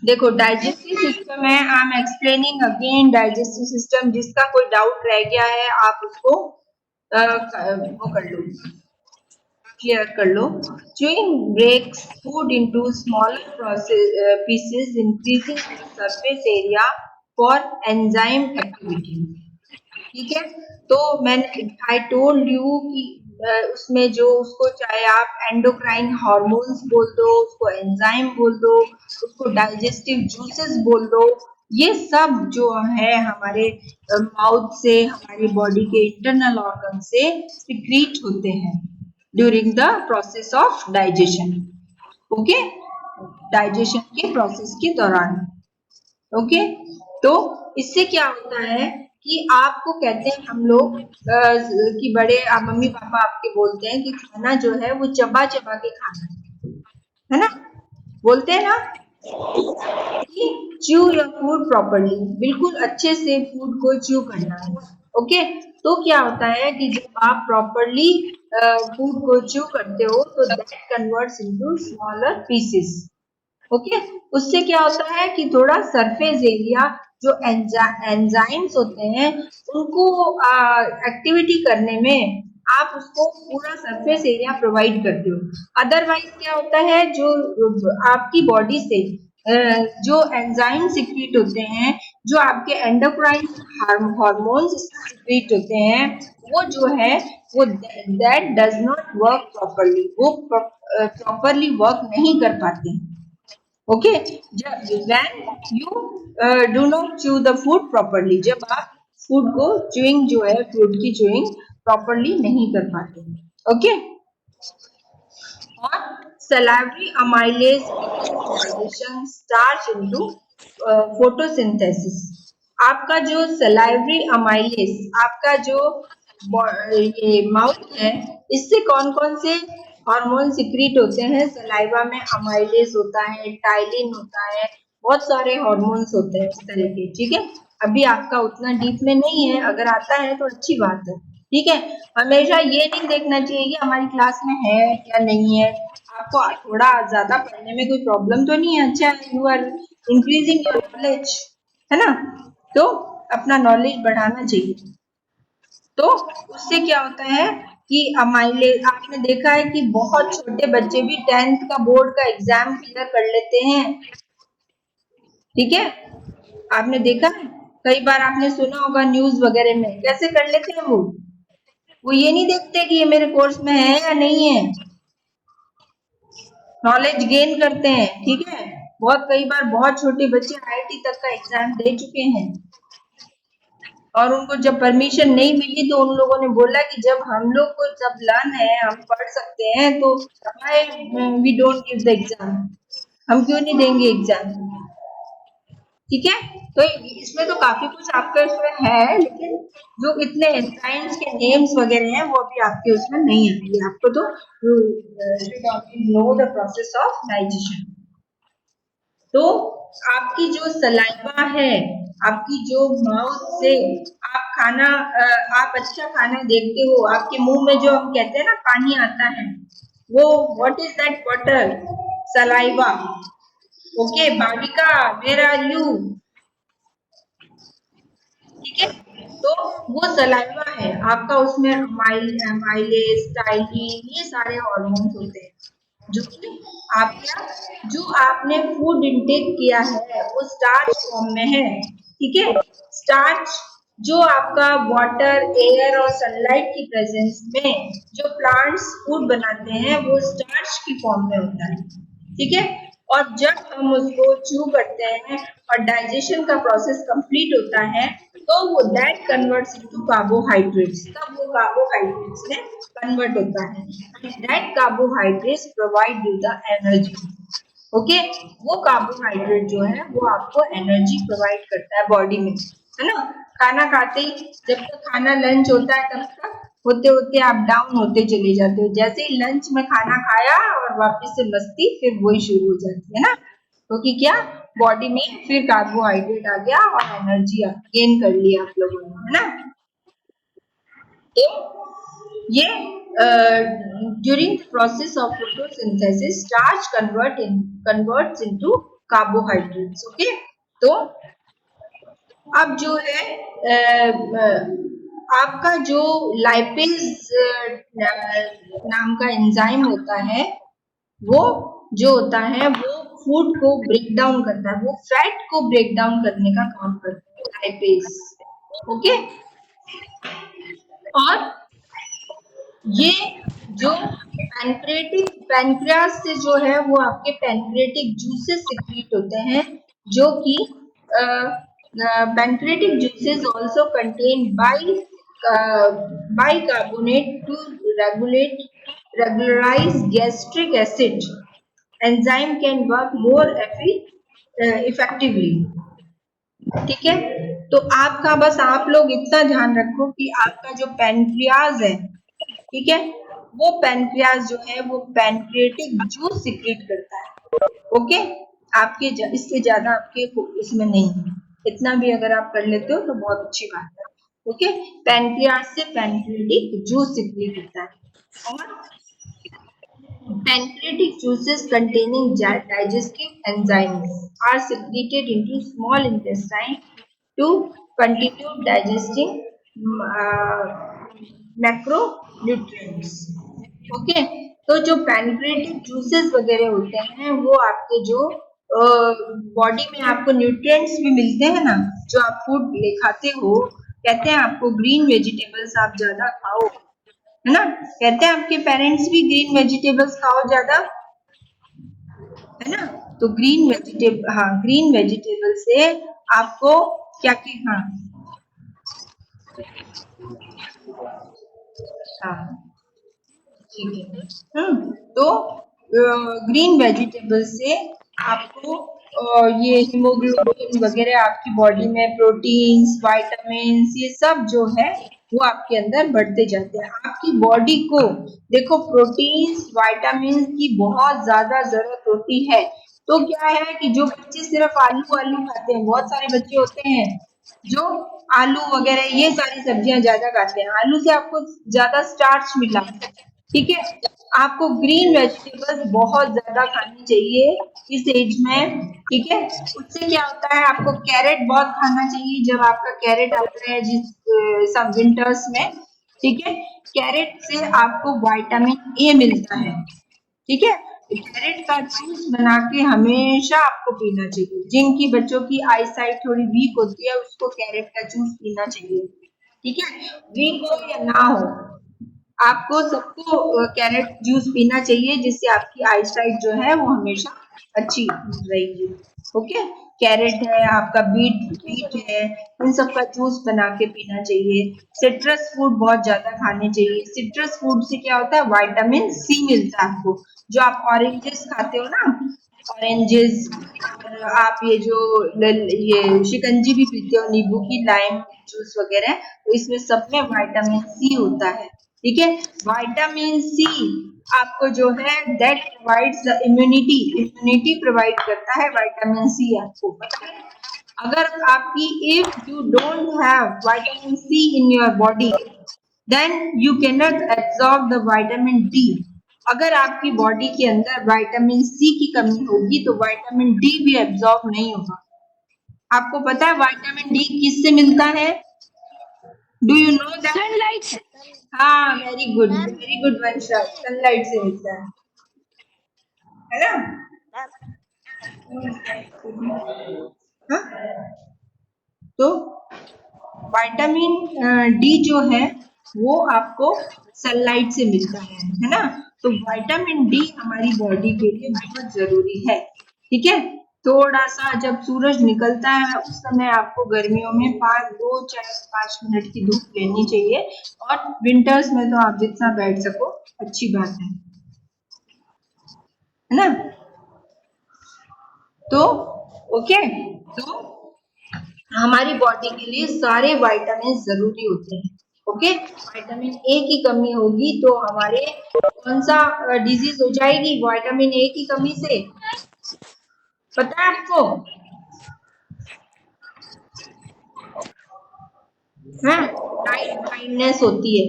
Speaker 1: देखो, डाइजेस्टिव सिस्टम है, I am explaining again digestive system. जिसका कोई डाउट रह गया है आप उसको वो कर लो, क्लियर कर लो। Chewing breaks food into smaller pieces, increasing the surface area for enzyme activity. ठीक है, तो मैंने आई टोल्ड यू कि उसमें जो उसको चाहे आप एंडोक्राइन हार्मोन्स बोल दो, उसको एंजाइम बोल दो, उसको डाइजेस्टिव जूसेस बोल दो, ये सब जो है हमारे माउथ से, हमारी बॉडी के इंटरनल ऑर्गन से सिक्रीट होते हैं during the process of digestion. Okay, digestion के प्रोसेस के दौरान। ओके, तो इससे क्या होता है कि आपको कहते हैं हम लोग कि बड़े मम्मी पापा आपके बोलते हैं कि खाना जो है वो चबा चबा के खाना है ना, बोलते हैं ना कि च्यू योर फूड प्रॉपरली, बिल्कुल अच्छे से फूड को च्यू करना है। ओके, तो क्या होता है कि जब आप प्रॉपरली फूड को च्यू करते हो तो that converts into smaller pieces. Okay, उससे क्या होता है कि थोड़ा सरफेस एरिया, जो एंजाइम्स होते हैं उनको एक्टिविटी करने में आप उसको पूरा सरफेस एरिया प्रोवाइड करते हो। अदरवाइज क्या होता है, जो आपकी बॉडी से जो एंजाइम सिक्रीट होते हैं, जो आपके एंडोक्राइन हार्मोन्स सिक्रीट होते हैं, वो जो है वो that does not work properly, वो प्रॉपरली वर्क नहीं कर पाते। ओके, जब when you do not chew the food properly, जब आप फूड को च्यूइंग जो है, फूड की च्यूइंग प्रॉपरली नहीं कर पाते। ओके, और salivary amylase begins digestion starch into photosynthesis। आपका जो salivary amylase, आपका जो ये माउथ है, इससे कौन कौन से हार्मोन सिक्रीट होते हैं? सलाइवा में अमाइलेज होता है, टाइलिन होता है, बहुत सारे हार्मोन्स होते हैं इस तरह के। ठीक है, अभी आपका उतना डीप में नहीं है, अगर आता है तो अच्छी बात है। ठीक है, हमेशा ये नहीं देखना चाहिए कि हमारी क्लास में है या नहीं है। आपको थोड़ा ज्यादा पढ़ने में कोई प्रॉब्लम तो नहीं है? अच्छा, you are increasing your knowledge, है ना? तो अपना नॉलेज बढ़ाना चाहिए। तो उससे क्या होता है कि अमाइलेज, आपने देखा है कि बहुत छोटे बच्चे भी 10th का बोर्ड का एग्जाम क्लियर कर लेते हैं। ठीक है, आपने देखा है, कई बार आपने सुना होगा न्यूज वगैरह में, कैसे कर लेते हैं वो ये नहीं देखते कि ये मेरे कोर्स में है या नहीं है, नॉलेज गेन करते हैं। ठीक है, बहुत कई बार बहुत छोटे बच्चे आईआईटी तक का एग्जाम दे चुके हैं, और उनको जब परमिशन नहीं मिली तो उन लोगों ने बोला कि जब हम लोग को जब लर्न है, हम पढ़ सकते हैं, तो why we don't give the exam, हम क्यों नहीं देंगे एग्जाम? ठीक है, तो इसमें तो काफी कुछ आपका इसमें है, लेकिन जो इतने साइंस के नेम्स वगैरह हैं वो अभी आपके उसमें नहीं आएंगे। आपको तो know the process of digestion. तो आपकी जो सलाइवा है, आपकी जो माउथ से आप खाना आप अच्छा खाना देखते हो, आपके मुंह में जो हम कहते हैं ना पानी आता है, वो what is that water? Saliva. Okay Bhavika, where are you? ठीक है, तो वो सलाइवा है आपका, उसमें माइलेज, टाइलिन, ये सारे हार्मोन्स होते हैं जो कि आपका, जो आपने फूड इंटेक किया है वो स्टार्च फॉर्म में है। ठीक है, स्टार्च जो आपका वाटर, एयर और सनलाइट की प्रेजेंस में जो प्लांट्स फूड बनाते हैं वो स्टार्च की फॉर्म में होता है। ठीक है, और जब हम उसको च्यू करते हैं और डाइजेशन का प्रोसेस कंप्लीट होता है, तो वो दैट कन्वर्ट्स इनटू कार्बोहाइड्रेट्स, तब वो कार्बोहाइड्रेट्स में कन्वर्ट होता है, and that carbohydrates provide you the energy. Okay, वो कार्बोहाइड्रेट जो है वो आपको एनर्जी प्रोवाइड करता है बॉडी में, है ना? खाना खाते ही, जब तक खाना लंच होता है तब तक होते होते आप डाउन होते चले जाते हो, जैसे ही लंच में खाना खाया और वापस से मस्ती फिर वही शुरू हो जाती है ना, क्योंकि क्या, बॉडी में फिर कार्बोहाइड्रेट आ गया और एनर्जी गेन कर लिया आप लोगों ने, है ना? तो ये during the process of photosynthesis starch converts into carbohydrates। Okay, तो अब जो है आपका जो लाइपेज नाम का एंजाइम होता है, वो जो होता है वो फूड को ब्रेक डाउन करता है, वो फैट को ब्रेक डाउन करने का काम करता है लाइपेज। ओके, और ये जो पैनक्रियास से जो है वो आपके पैनक्रियाटिक जूसेस सिक्रीट होते हैं, जो कि pancreatic juices also contain bicarbonate to regulate regularize gastric acid enzyme can work more effectively। ठीक है, तो आपका बस आप लोग इतना ध्यान रखो कि आपका जो पैनक्रियाज है, ठीक है, वो पैनक्रियाज जो है वो पैनक्रियाटिक जूस सिक्रीट करता है। ओके, आपके इससे ज्यादा आपके इसमें नहीं है, इतना भी अगर आप कर लेते हो तो बहुत अच्छी बात है। ओके, पैनक्रियाज से पैनक्रियाटिक जूस सिक्रीट होता है, और pancreatic juices containing digestive enzymes are secreted into small intestine to continue digesting macronutrients। Okay, तो जो पैनक्रियाटिक जूसेस वगैरह होते हैं वो आपके जो बॉडी में आपको न्यूट्रिएंट्स भी मिलते हैं ना, जो आप फूड ले खाते हो, कहते हैं आपको ग्रीन वेजिटेबल्स आप ज्यादा खाओ, है ना? कहते हैं आपके पेरेंट्स भी ग्रीन वेजिटेबल्स खाओ ज्यादा, है ना। तो ग्रीन वेजिटेबल, हाँ ग्रीन वेजिटेबल से आपको क्या क्या, हाँ हाँ ठीक है। तो ग्रीन वेजिटेबल से आपको ये हीमोग्लोबिन वगैरह आपकी बॉडी में, प्रोटीन्स, विटामिन्स, ये सब जो है वो आपके अंदर बढ़ते जाते हैं। आपकी बॉडी को देखो प्रोटीन्स, विटामिन्स की बहुत ज्यादा जरूरत होती है। तो क्या है कि जो बच्चे सिर्फ आलू आलू खाते हैं, बहुत सारे बच्चे होते हैं जो आलू वगैरह ये सारी सब्जियां ज्यादा खाते हैं, आलू से आपको ज्यादा स्टार्च मिला, ठीक है। आपको ग्रीन वेजिटेबल्स बहुत ज्यादा खानी चाहिए इस एज में, ठीक है। उससे क्या होता है, आपको कैरेट बहुत खाना चाहिए जब आपका कैरेट आता है जिस सब विंटर्स में, ठीक है। कैरेट से आपको विटामिन ए मिलता है, ठीक है। कैरेट का जूस बना के हमेशा आपको पीना चाहिए। जिनकी बच्चों की आई साइट थोड़ी वीक होती है उसको कैरेट का जूस पीना चाहिए, ठीक है। वीक हो या ना हो, आपको सबको कैरेट जूस पीना चाहिए जिससे आपकी आई साइट जो है वो हमेशा अच्छी रहेगी। ओके, कैरेट है आपका, बीट बीट है, इन सब का जूस बना के पीना चाहिए। सिट्रस फूड बहुत ज्यादा खाने चाहिए। सिट्रस फूड से क्या होता है, विटामिन सी मिलता है आपको। जो आप ऑरेंजेस खाते हो ना, ऑरेंजेस, और आप ये जो ये शिकंजी भी पीते हो, नींबू की, लाइम जूस वगैरह, तो इसमें सब में विटामिन सी होता है, ठीक है। विटामिन सी आपको जो है that provides the immunity, immunity provide करता है विटामिन सी, आपको पता है। अगर आपकी, if you don't have vitamin C in your body, then you can not absorb the vitamin D. अगर आपकी बॉडी के अंदर विटामिन सी की कमी होगी तो विटामिन डी भी एब्सॉर्ब नहीं होगा। आपको पता है विटामिन डी किससे मिलता है? Do you know that?
Speaker 3: Sunlight से।
Speaker 1: हाँ वेरी गुड वंशा, सनलाइट से मिलता है ना। हाँ? तो विटामिन डी जो है वो आपको सनलाइट से मिलता है ना। तो विटामिन डी हमारी बॉडी के लिए बहुत जरूरी है, ठीक है। थोड़ा सा जब सूरज निकलता है उस समय आपको गर्मियों में 5 की धूप लेनी चाहिए, और विंटर्स में तो आप जितना बैठ सको अच्छी बात है ना। तो ओके, तो हमारी बॉडी के लिए सारे विटामिन जरूरी होते हैं, ओके। विटामिन ए की कमी होगी तो हमारे कौन सा डिजीज हो जाएगी विटामिन ए की कमी से, पता है आपको? है, नाइट ब्लाइंडनेस होती है,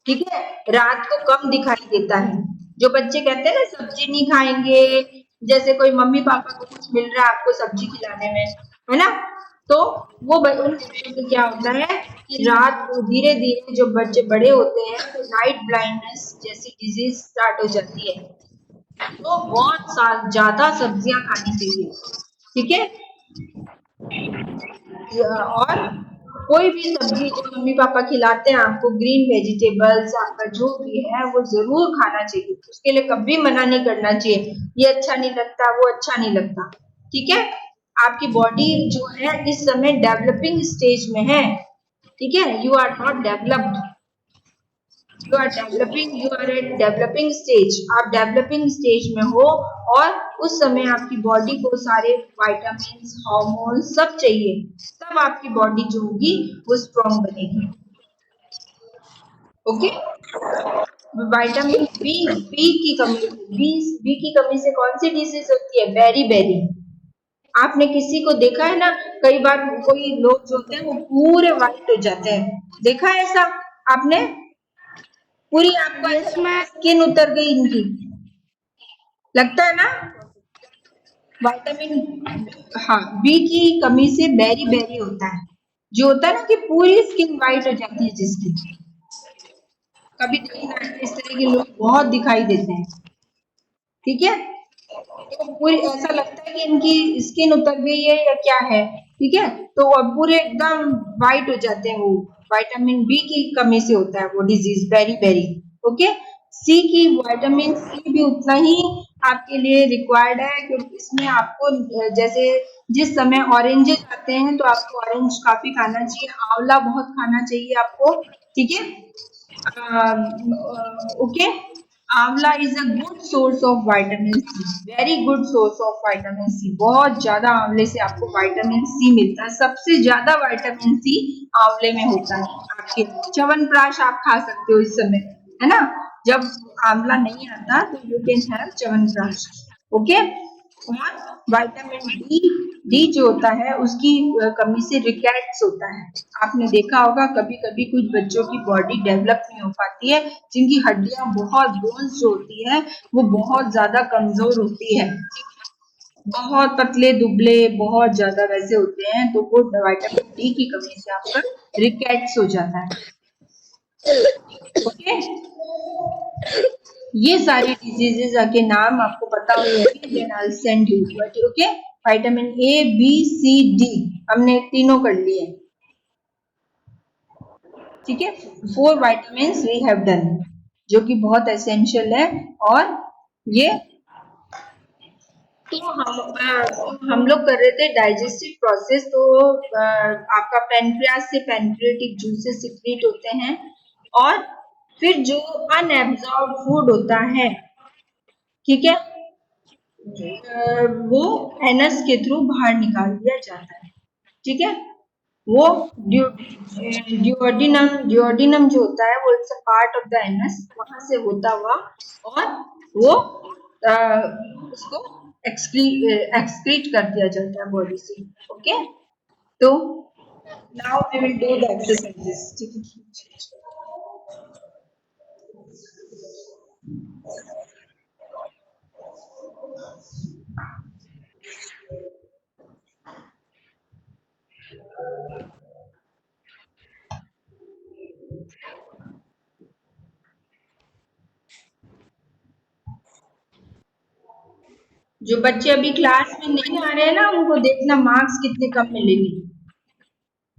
Speaker 1: ठीक है। रात को कम दिखाई देता है। जो बच्चे कहते हैं ना सब्जी नहीं खाएंगे, जैसे कोई मम्मी पापा को कुछ मिल रहा है आपको सब्जी खिलाने में, है ना, तो वो उन बच्चों से क्या होता है कि रात को धीरे धीरे जो बच्चे बड़े होते हैं तो नाइट ब्लाइंडनेस जैसी डिजीज स्टार्ट हो जाती है। तो बहुत ज्यादा सब्जियां खानी चाहिए, ठीक है। और कोई भी सब्जी जो मम्मी पापा खिलाते हैं आपको, ग्रीन वेजिटेबल्स आपका जो भी है वो जरूर खाना चाहिए। उसके लिए कभी मना नहीं करना चाहिए, ये अच्छा नहीं लगता, वो अच्छा नहीं लगता, ठीक है। आपकी बॉडी जो है इस समय डेवलपिंग स्टेज में है, ठीक है। You are not developed, you are at developing stage, आप डेवलपिंग स्टेज में हो। और उस समय आपकी बॉडी को सारे विटामिन, हार्मोन सब चाहिए, तब आपकी बॉडी जो होगी वो स्ट्रॉन्ग बनेगी, ओके। विटामिन बी, बी की कमी, बी की कमी से कौन सी डिजीज होती है, बेरी बेरी। आपने किसी को देखा है ना, कई बार कोई लोग जो होते हैं वो पूरे व्हाइट हो जाते हैं, देखा है ऐसा आपने? पूरी आपको ऐसा
Speaker 3: यस
Speaker 1: लगता
Speaker 3: मैम।
Speaker 1: है स्किन उतर गई इनकी, लगता है ना। विटामिन, हाँ बी की कमी से बेरी बेरी होता है, जो होता है ना कि पूरी स्किन वाइट हो जाती है जिसकी, कभी देखना इस तरह के लोग बहुत दिखाई देते हैं, ठीक है। तो पूरी ऐसा लगता है कि इनकी स्किन उतर गई है या क्या है, ठीक है। तो वो पूरे एकदम वाइट हो जाते हैं, वो विटामिन बी की कमी से होता है वो डिजीज, बेरी बेरी, ओके। सी की विटामिन सी भी उतना ही आपके लिए रिक्वायर्ड है, क्योंकि इसमें आपको जैसे जिस समय ऑरेंजेस आते हैं तो आपको ऑरेंज काफी खाना चाहिए, आंवला बहुत खाना चाहिए आपको, ठीक है। Okay, amla is a good source of vitamin C, very good source of vitamin C. बहुत ज्यादा आंवले से आपको विटामिन सी मिलता है, सबसे ज्यादा विटामिन सी आंवले में होता है आपके। च्यवनप्राश आप खा सकते हो इस समय, है ना, जब आंवला नहीं आता तो you can have chyawanprash. Okay, और विटामिन डी, डी जो होता है उसकी कमी से रिकेट्स होता है। आपने देखा होगा कभी कभी कुछ बच्चों की बॉडी डेवलप नहीं हो पाती है, जिनकी हड्डियां बहुत, बोन्स जो होती है वो बहुत ज्यादा कमजोर होती है, बहुत पतले दुबले, बहुत ज्यादा वैसे होते हैं, तो वो विटामिन डी की कमी से आपका रिकेट्स हो जाता है। ओके, ये सारी डिजीजेस के नाम आपको पता होने चाहिए, then I will send you. Okay, vitamin A B C D हमने तीनों कर लिए, ठीक है। 4 विटामिन वी हैव डन, जो कि बहुत एसेंशियल है। और ये तो हम लोग कर रहे थे डाइजेस्टिव प्रोसेस, तो आपका पेनक्रियास से पेनक्रियाटिक जूसेस सिक्रीट होते हैं, और फिर जो अनएब्जॉर्ब फूड होता है, ठीक है, वो एनस के थ्रू बाहर निकाल दिया जाता है, ठीक है। वो ड्यूओडिनम, ड्यूओडिनम जो होता है वो it's a part of the anus, वहां से होता हुआ और वो उसको एक्सक्रीट कर दिया जाता है बॉडी से। ओके, तो now we will do the exercises, ठीक है। जो बच्चे अभी क्लास में नहीं आ रहे हैं ना, उनको देखना मार्क्स कितने कम मिलेंगे।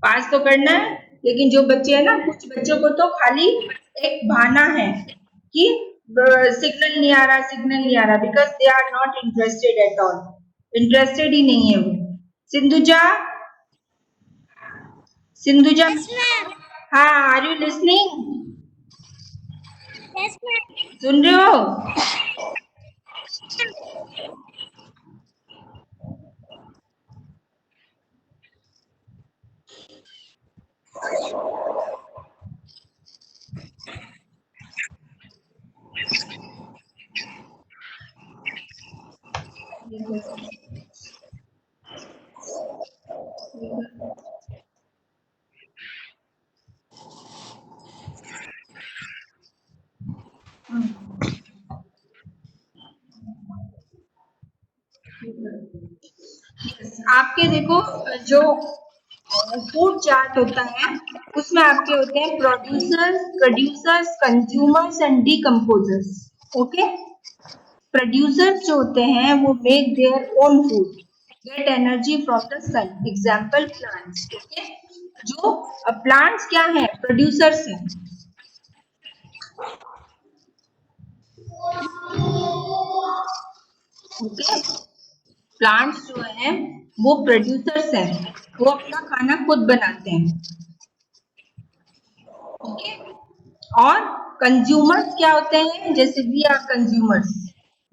Speaker 1: पास तो करना है, लेकिन जो बच्चे हैं ना, कुछ बच्चों को तो खाली एक बहाना है कि सिग्नल नहीं आ रहा, सिग्नल नहीं आ रहा, because they are not interested at all, interested ही नहीं है वो। Sindhuja, Sindhuja,
Speaker 3: Yes, ma'am.
Speaker 1: हाँ, are you listening?
Speaker 3: Yes, ma'am.
Speaker 1: सुन रहे हो? आपके देखो, जो फूड चार्ट होता है उसमें आपके होते हैं producers, producers, consumers and decomposers. Okay, producers जो होते हैं वो make their own food, get energy from the sun, example plants. Okay, जो प्लांट्स क्या है, प्रोड्यूसर्स हैं। ओके, प्लांट्स जो है वो प्रोड्यूसर्स हैं, वो अपना खाना खुद बनाते हैं। ओके, और कंज्यूमर्स क्या होते हैं, जैसे we are consumers,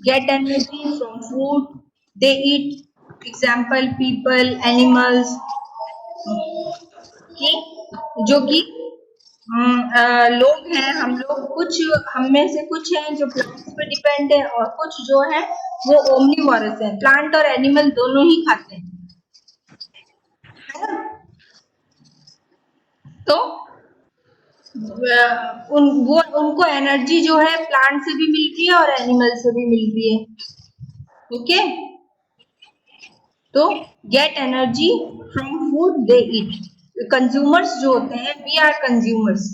Speaker 1: get energy from food they eat, example people, animals, जो कि लोग हैं, हम लोग, कुछ हम में से कुछ हैं जो प्लांट्स पे डिपेंड है, और कुछ जो है वो ओमनीवोरस है, प्लांट और एनिमल दोनों ही खाते हैं, है ना। तो उनको एनर्जी जो है प्लांट से भी मिलती है और एनिमल से भी मिलती है। ओके, तो gate energy from food they eat. Consumers जो होते हैं, वी आर कंज्यूमर्स,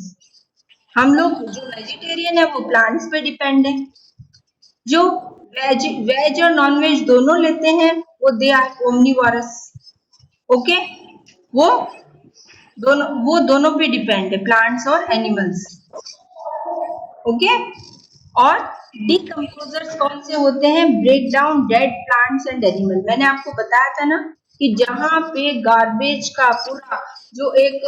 Speaker 1: हम लोग जो वेजिटेरियन है वो प्लांट्स पे डिपेंड है, जो वेज और नॉन वेज दोनों लेते हैं वो दे आर ओमनीवोरस। ओके, वो वो दोनों पे डिपेंड है, प्लांट्स और एनिमल्स। ओके, और डिकम्पोजर्स कौन से होते हैं? Break down dead plants and animal. मैंने आपको बताया था ना कि जहाँ पे गार्बेज का पूरा जो एक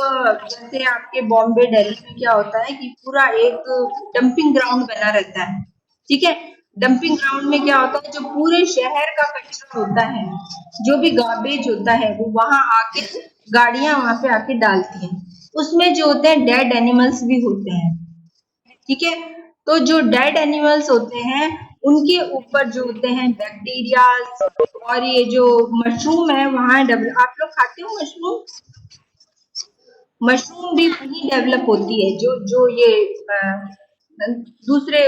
Speaker 1: जैसे आपके बॉम्बे दिल्ली में क्या होता है कि पूरा एक डंपिंग ग्राउंड बना रहता है, ठीक है। डंपिंग ग्राउंड में क्या होता है, जो पूरे शहर का कचरा होता है, जो भी गार्बेज होता है, वो वहां आके गाड़ियां वहां पे आके डालती हैं। उसमें जो होते हैं डेड एनिमल्स भी होते हैं, ठीक है। तो जो डेड एनिमल्स होते हैं उनके ऊपर जो होते हैं बैक्टीरिया, और ये जो मशरूम है वहां आप लोग खाते हो मशरूम? मशरूम भी वही डेवलप होती है जो जो ये दूसरे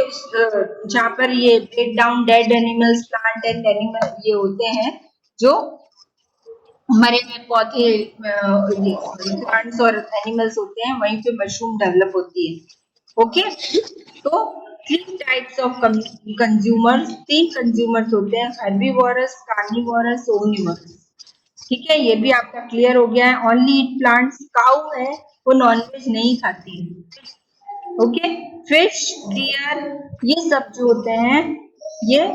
Speaker 1: जहाँ पर ये break down dead animals, plant and animal ये होते हैं, जो मरे हुए पौधे, सॉरी प्लांट्स और एनिमल्स होते हैं, वहीं पे मशरूम डेवलप होती है। ओके, तो थ्री टाइप्स ऑफ कंज्यूमर्स, तीन कंज्यूमर्स होते हैं, हर्बीवोरस, कार्निवोरस, ओमनिवोरस। ठीक है, ये भी आपका क्लियर हो गया है। ओनली ईट प्लांट्स, काऊ है वो नॉनवेज नहीं खाती है। ओके, फिश, डियर, ये सब जो होते हैं ये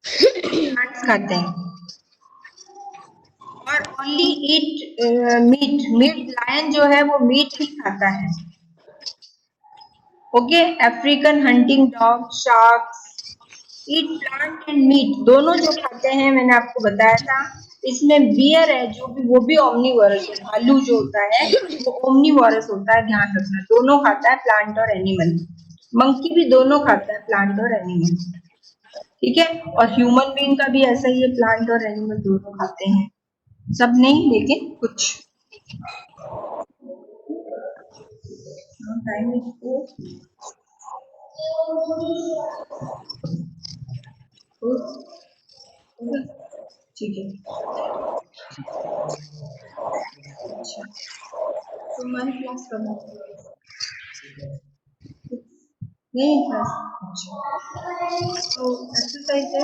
Speaker 1: प्लांट्स खाते हैं। और ओनली ईट मीट, लायन जो है वो मीट ही खाता है। Okay, African hunting dog, sharks eat plant and meat, दोनों जो खाते हैं मैंने आपको बताया था। इसमें बियर है जो भी, वो भी ओमनीवोरस है। भालू जो होता है वो ओमनीवोरस होता है, ध्यान रखना, दोनों खाता है, प्लांट और एनिमल। मंकी भी दोनों खाता है, प्लांट और एनिमल, ठीक है। और ह्यूमन बीइंग का भी ऐसा ही है, प्लांट और एनिमल दोनों खाते हैं, सब नहीं लेकिन कुछ। टाइम इसको ठीक है। अच्छा, तो हमारी क्लास कब है? नहीं क्लास। अच्छा, तो एक्सरसाइज है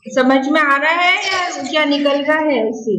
Speaker 1: समझ में आ रहा है या क्या निकल रहा है इससे?